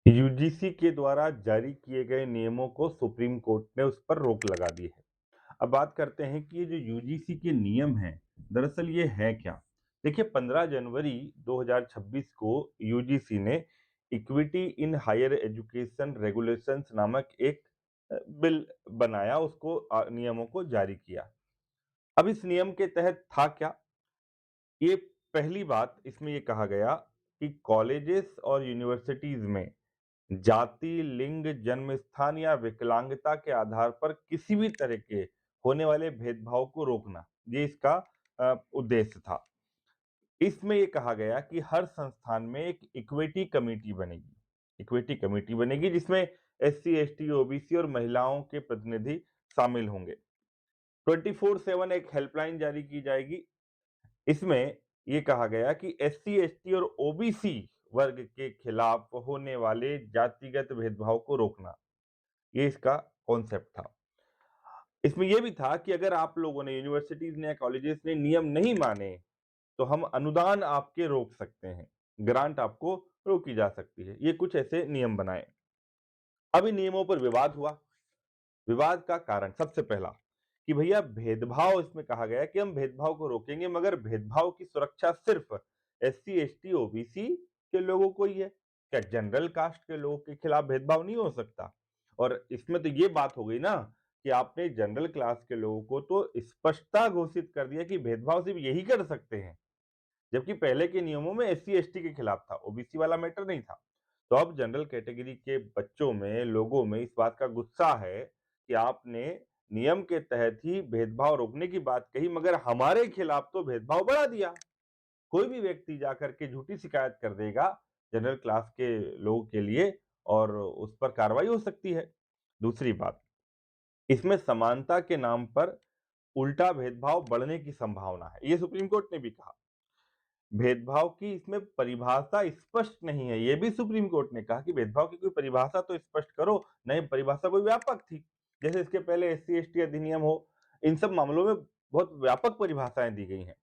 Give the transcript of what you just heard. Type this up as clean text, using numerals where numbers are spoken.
UGC के द्वारा जारी किए गए नियमों को सुप्रीम कोर्ट ने उस पर रोक लगा दी है। अब बात करते हैं कि ये जो यूजीसी के नियम हैं, दरअसल ये है क्या? देखिए 15 जनवरी 2026 को यूजीसी ने equity in higher education regulations नामक एक बिल बनाया, उसको नियमों को जारी किया। अब इस नियम के तहत था क्या? ये पहली बात इसमें ये कहा गया कि कॉलेजेस और यूनिवर्सिटीज में जाति, लिंग, जन्म स्थान या विकलांगता के आधार पर किसी भी तरह के होने वाले भेदभाव को रोकना, ये इसका उद्देश्य था। इसमें ये कहा गया कि हर संस्थान में एक इक्विटी कमेटी बनेगी। इक्विटी कमेटी बनेगी जिसमें एससी, एसटी, ओबीसी और महिलाओं के प्रतिनिधि शामिल होंगे। 24/7 एक हेल्पलाइन जारी की जाएगी। इसमें ये कहा गया कि एससी, एसटी और ओबीसी वर्ग के खिलाफ होने वाले जातिगत भेदभाव को रोकना, ये इसका कॉन्सेप्ट था। इसमें यह भी था कि अगर आप लोगों ने, यूनिवर्सिटीज ने या कॉलेजेस ने नियम नहीं माने, तो हम अनुदान आपके रोक सकते हैं, ग्रांट आपको रोकी जा सकती है। ये कुछ ऐसे नियम बनाए। अब इन नियमों पर विवाद हुआ। विवाद का कारण सबसे पहला कि भैया भेदभाव, इसमें कहा गया कि हम भेदभाव को रोकेंगे, मगर भेदभाव की सुरक्षा सिर्फ एससी, एसटी, ओबीसी के लोगों को ही है। क्या जनरल कास्ट के लोगों के खिलाफ भेदभाव नहीं हो सकता? और इसमें तो ये बात हो गई ना कि आपने जनरल क्लास के लोगों को तो स्पष्टता घोषित कर दिया कि भेदभाव सिर्फ यही कर सकते हैं, जबकि पहले के नियमों में एससी, एसटी के खिलाफ था, ओबीसी वाला मैटर नहीं था। तो अब जनरल कैटेगरी के बच्चों में, लोगों में इस बात का गुस्सा है कि आपने नियम के तहत ही भेदभाव रोकने की बात कही, मगर हमारे खिलाफ तो भेदभाव बढ़ा दिया। कोई भी व्यक्ति जाकर के झूठी शिकायत कर देगा जनरल क्लास के लोगों के लिए, और उस पर कार्रवाई हो सकती है। दूसरी बात, इसमें समानता के नाम पर उल्टा भेदभाव बढ़ने की संभावना है, ये सुप्रीम कोर्ट ने भी कहा। भेदभाव की इसमें परिभाषा स्पष्ट नहीं है। ये भी सुप्रीम कोर्ट ने कहा कि भेदभाव की कोई परिभाषा तो स्पष्ट करो। नहीं, परिभाषा कोई व्यापक थी। जैसे इसके पहले एससी, एसटी अधिनियम हो, इन सब मामलों में बहुत व्यापक परिभाषाएं दी गई हैं।